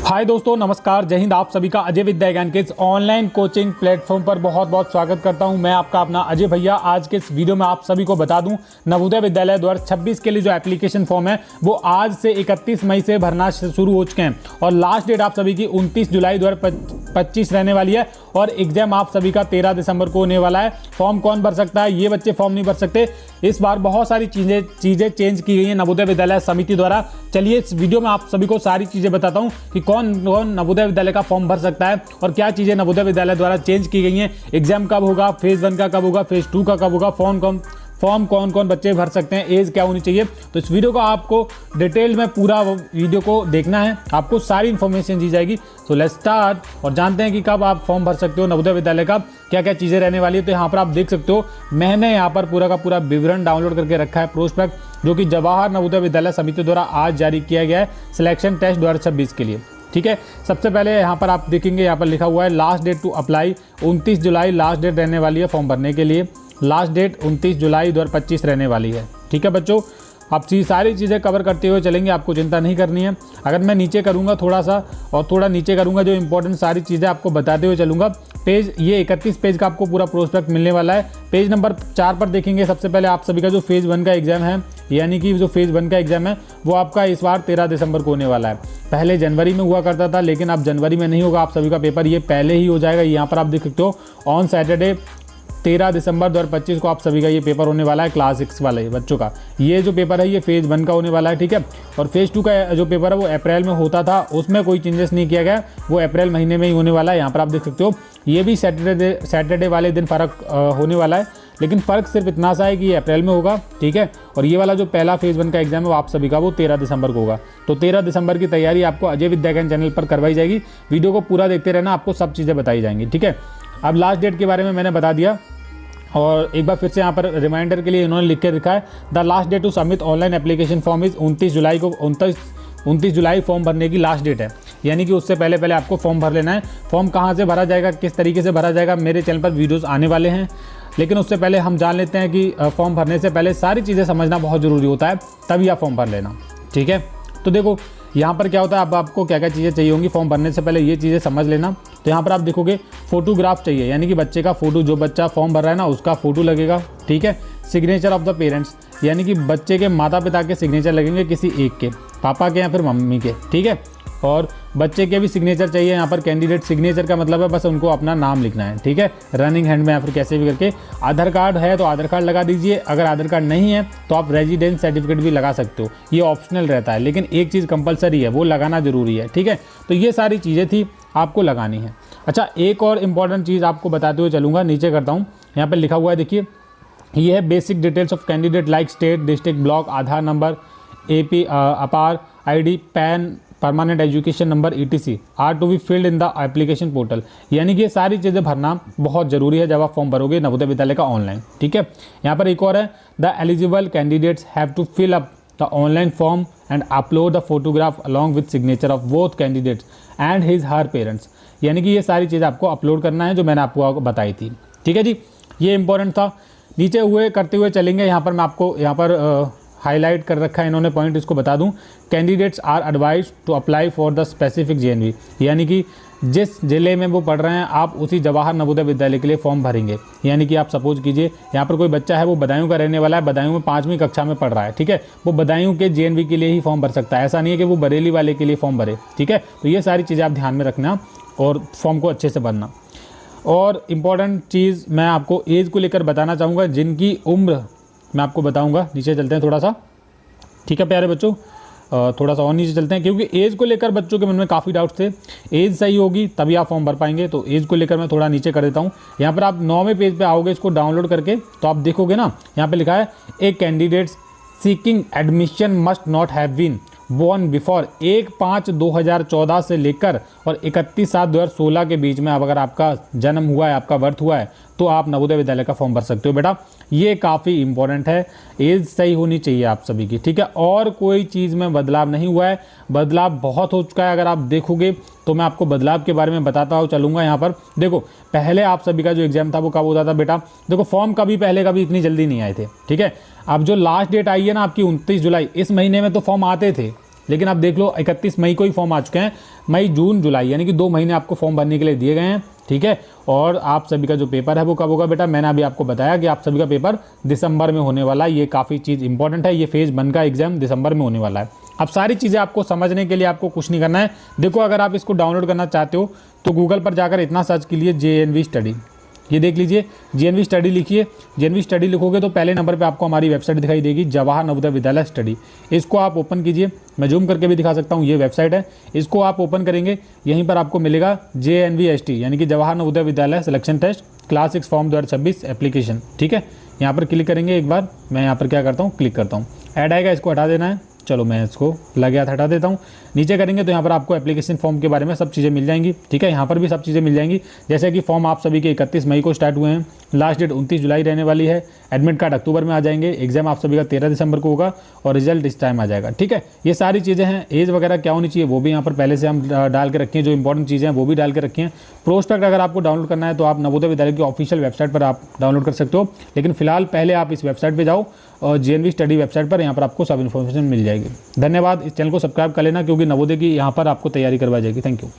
हाय दोस्तों, नमस्कार, जय हिंद। आप सभी का अजय विद्या ज्ञान के इस ऑनलाइन कोचिंग प्लेटफॉर्म पर बहुत बहुत स्वागत करता हूं। मैं आपका अपना अजय भैया। आज के इस वीडियो में आप सभी को बता दूं, नवोदय विद्यालय 2026 के लिए जो एप्लीकेशन फॉर्म है वो आज से 31 मई से भरना शुरू हो चुके हैं और लास्ट डेट आप सभी की 29 जुलाई 2025 रहने वाली है और एग्जाम आप सभी का 13 दिसंबर को होने वाला है। फॉर्म कौन भर सकता है? ये बच्चे फॉर्म नहीं भर सकते। इस बार बहुत सारी चीजें चेंज की गई हैं नवोदय विद्यालय समिति द्वारा। चलिए इस वीडियो में आप सभी को सारी चीजें बताता हूं कि कौन नवोदय विद्यालय का फॉर्म भर सकता है और क्या चीजें नवोदय विद्यालय द्वारा चेंज की गई हैं। एग्जाम कब होगा, फेज 1 का कब होगा, फेज 2 का कब होगा, फॉर्म कौन कौन बच्चे भर सकते हैं, एज क्या होनी चाहिए। तो इस वीडियो को आपको डिटेल में पूरा वीडियो को देखना है, आपको सारी इन्फॉर्मेशन दी जाएगी। तो लेट्स स्टार्ट और जानते हैं कि कब आप फॉर्म भर सकते हो नवोदय विद्यालय का, क्या क्या चीज़ें रहने वाली है। तो यहाँ पर आप देख सकते हो, मैंने यहाँ पर पूरा का पूरा विवरण डाउनलोड करके रखा है, प्रोस्पेक्ट, जो कि जवाहर नवोदय विद्यालय समिति द्वारा आज जारी किया गया है सिलेक्शन टेस्ट 2026 के लिए। ठीक है, सबसे पहले यहाँ पर आप देखेंगे, यहाँ पर लिखा हुआ है last date to apply 29 July last date रहने वाली है फॉर्म भरने के लिए। लास्ट डेट 29 जुलाई 2025 रहने वाली है। ठीक है बच्चों, आप सारी चीज़ें कवर करते हुए चलेंगे, आपको चिंता नहीं करनी है। अगर मैं नीचे करूँगा थोड़ा सा और थोड़ा नीचे करूँगा, जो इंपॉर्टेंट सारी चीज़ें आपको बताते हुए चलूँगा। पेज ये 31 पेज का आपको पूरा प्रोस्पेक्ट मिलने वाला है। पेज नंबर 4 पर देखेंगे, सबसे पहले आप सभी का जो फेज़ 1 का एग्जाम है, यानी कि जो फेज़ 1 का एग्जाम है वो आपका इस बार 13 दिसंबर को होने वाला है। पहले जनवरी में हुआ करता था, लेकिन अब जनवरी में नहीं होगा आप सभी का पेपर, ये पहले ही हो जाएगा। यहाँ पर आप देख सकते हो, ऑन सैटरडे 13 दिसंबर 2025 को आप सभी का ये पेपर होने वाला है, क्लास 6 वाले बच्चों का। ये जो पेपर है ये फेज़ 1 का होने वाला है। ठीक है, और फेज़ 2 का जो पेपर है वो अप्रैल में होता था, उसमें कोई चेंजेस नहीं किया गया, वो अप्रैल महीने में ही होने वाला है। यहाँ पर आप देख सकते हो, ये भी सैटरडे वाले दिन फ़र्क होने वाला है, लेकिन फ़र्क सिर्फ इतना सा है कि ये अप्रैल में होगा। ठीक है, और ये वाला जो पहला फेज़ 1 का एग्जाम है वो आप सभी का वो 13 दिसंबर को होगा। तो 13 दिसंबर की तैयारी आपको अजय विद्या ज्ञान चैनल पर करवाई जाएगी। वीडियो को पूरा देखते रहना, आपको सब चीज़ें बताई जाएंगी। ठीक है, अब लास्ट डेट के बारे में मैंने बता दिया और एक बार फिर से यहाँ पर रिमाइंडर के लिए इन्होंने लिख के रखा है, the last date to submit online application form is 29 July को। 29 जुलाई फॉर्म भरने की लास्ट डेट है, यानी कि उससे पहले आपको फॉर्म भर लेना है। फॉर्म कहाँ से भरा जाएगा, किस तरीके से भरा जाएगा, मेरे चैनल पर वीडियोस आने वाले हैं। लेकिन उससे पहले हम जान लेते हैं कि फॉर्म भरने से पहले सारी चीज़ें समझना बहुत ज़रूरी होता है, तभी आप फॉर्म भर लेना। ठीक है, तो देखो यहाँ पर क्या होता है, अब आपको क्या क्या चीज़ें चाहिए होंगी फॉर्म भरने से पहले, ये चीज़ें समझ लेना। तो यहाँ पर आप देखोगे फोटोग्राफ चाहिए, यानी कि बच्चे का फ़ोटो, जो बच्चा फॉर्म भर रहा है ना उसका फ़ोटो लगेगा। ठीक है, सिग्नेचर ऑफ द पेरेंट्स, यानी कि बच्चे के माता पिता के सिग्नेचर लगेंगे, किसी एक के, पापा के या फिर मम्मी के। ठीक है, और बच्चे के भी सिग्नेचर चाहिए। यहाँ पर कैंडिडेट सिग्नेचर का मतलब है बस उनको अपना नाम लिखना है। ठीक है, रनिंग हैंड में या फिर कैसे भी करके। आधार कार्ड है तो आधार कार्ड लगा दीजिए, अगर आधार कार्ड नहीं है तो आप रेजिडेंस सर्टिफिकेट भी लगा सकते हो, ये ऑप्शनल रहता है, लेकिन एक चीज़ कंपलसरी है, वो लगाना जरूरी है। ठीक है, तो ये सारी चीज़ें थी आपको लगानी है। अच्छा, एक और इम्पॉर्टेंट चीज़ आपको बताते हुए चलूँगा, नीचे करता हूँ, यहाँ पर लिखा हुआ है, देखिए ये है basic details of candidate like state, district, block, Aadhaar number, AP, APAAR, ID, PAN, permanent education number, ETC are to be filled in the application portal. यानी कि ये सारी चीज़ें भरना बहुत ज़रूरी है जब आप फॉर्म भरोगे नवोदय विद्यालय का ऑनलाइन। ठीक है, यहाँ पर एक और है, the eligible candidates have to fill up the online form and upload the photograph along with signature of both candidates and his her parents. यानी कि ये सारी चीज़ें आपको अपलोड करना है, जो मैंने आपको बताई थी। ठीक है जी, ये इंपॉर्टेंट था। नीचे हुए करते हुए चलेंगे, यहाँ पर मैं आपको यहाँ पर हाईलाइट कर रखा है इन्होंने पॉइंट, इसको बता दूं। Candidates are advised to apply for the specific JNV, यानी कि जिस जिले में वो पढ़ रहे हैं आप उसी जवाहर नवोदय विद्यालय के लिए फॉर्म भरेंगे। यानी कि आप सपोज कीजिए यहाँ पर कोई बच्चा है वो बदायूं का रहने वाला है, बदायूं में 5वीं कक्षा में पढ़ रहा है। ठीक है, वो बदायूं के JNV के लिए ही फॉर्म भर सकता है, ऐसा नहीं है कि वो बरेली वाले के लिए फॉर्म भरे। ठीक है, तो ये सारी चीज़ें आप ध्यान में रखना और फॉर्म को अच्छे से भरना। और इम्पॉर्टेंट चीज़ मैं आपको एज को लेकर बताना चाहूँगा, जिनकी उम्र मैं आपको बताऊँगा। नीचे चलते हैं थोड़ा सा। ठीक है प्यारे बच्चों, थोड़ा सा और नीचे चलते हैं, क्योंकि एज को लेकर बच्चों के मन में काफ़ी डाउट्स थे। एज सही होगी तभी आप फॉर्म भर पाएंगे, तो एज को लेकर मैं थोड़ा नीचे कर देता हूँ। यहाँ पर आप 9वें पेज पे आओगे, इसको डाउनलोड करके तो आप देखोगे ना, यहाँ पे लिखा है, a candidates seeking admission must not have been born before 1/5/2014 से लेकर और 31/7/2016 के बीच में अब अगर आपका जन्म हुआ है, आपका बर्थ हुआ है, तो आप नवोदय विद्यालय का फॉर्म भर सकते हो बेटा। ये काफ़ी इंपॉर्टेंट है, एज सही होनी चाहिए आप सभी की। ठीक है, और कोई चीज़ में बदलाव नहीं हुआ है, बदलाव बहुत हो चुका है। अगर आप देखोगे तो मैं आपको बदलाव के बारे में बताता हूँ चलूँगा। यहाँ पर देखो, पहले आप सभी का जो एग्जाम था वो कब होता था बेटा, देखो फॉर्म कभी इतनी जल्दी नहीं आए थे। ठीक है, अब जो लास्ट डेट आई है ना आपकी 29 जुलाई, इस महीने में तो फॉर्म आते थे, लेकिन आप देख लो 31 मई को ही फॉर्म आ चुके हैं। मई, जून, जुलाई यानी कि 2 महीने आपको फॉर्म भरने के लिए दिए गए हैं, ठीक है। और आप सभी का जो पेपर है वो कब होगा बेटा, मैंने अभी आपको बताया कि आप सभी का पेपर दिसंबर में होने वाला है। ये काफ़ी चीज़ इंपॉर्टेंट है, ये फेज़ 1 का एग्जाम दिसंबर में होने वाला है। अब सारी चीज़ें आपको समझने के लिए आपको कुछ नहीं करना है। देखो, अगर आप इसको डाउनलोड करना चाहते हो तो गूगल पर जाकर इतना सर्च कीजिए JNV स्टडी। ये देख लीजिए, JNV स्टडी लिखिए। JNV स्टडी लिखोगे तो पहले नंबर पे आपको हमारी वेबसाइट दिखाई देगी, जवाहर नवोदय विद्यालय स्टडी। इसको आप ओपन कीजिए, मैं जूम करके भी दिखा सकता हूँ, ये वेबसाइट है। इसको आप ओपन करेंगे, यहीं पर आपको मिलेगा JNVST यानी कि Jawahar Navodaya Vidyalaya selection test class 6 form 2026 application, ठीक है। यहाँ पर क्लिक करेंगे। एक बार मैं यहाँ पर क्या करता हूँ, क्लिक करता हूँ, ऐड आएगा, इसको हटा देना है। चलो मैं इसको लग गया था, हटा देता हूँ। नीचे करेंगे तो यहाँ पर आपको एप्लीकेशन फॉर्म के बारे में सब चीज़ें मिल जाएंगी, ठीक है। यहाँ पर भी सब चीज़ें मिल जाएंगी, जैसे कि फॉर्म आप सभी के 31 मई को स्टार्ट हुए हैं, लास्ट डेट 29 जुलाई रहने वाली है, एडमिट कार्ड अक्टूबर में आ जाएंगे, एग्जाम आप सभी का 13 दिसंबर को होगा और रिजल्ट इस टाइम आ जाएगा, ठीक है। ये सारी चीज़ें हैं। एज वगैरह क्या होनी चाहिए वो भी यहाँ पर पहले से हम डाल के रखे हैं, जो इंपॉर्टेंट चीज़ें हैं वो भी डाल के रखी हैं। प्रोस्पेक्ट अगर आपको डाउनलोड करना है तो आप नवोदय विद्यालय की ऑफिशियल वेबसाइट पर आप डाउनलोड कर सकते हो, लेकिन फिलहाल पहले आप इस वेबसाइट पर जाओ और JNV स्टडी वेबसाइट पर यहाँ पर आपको सब इन्फॉर्मेशन मिल जाएगी। धन्यवाद। इस चैनल को सब्सक्राइब कर लेना क्योंकि नवोदय की यहाँ पर आपको तैयारी करवाई जाएगी। Thank you.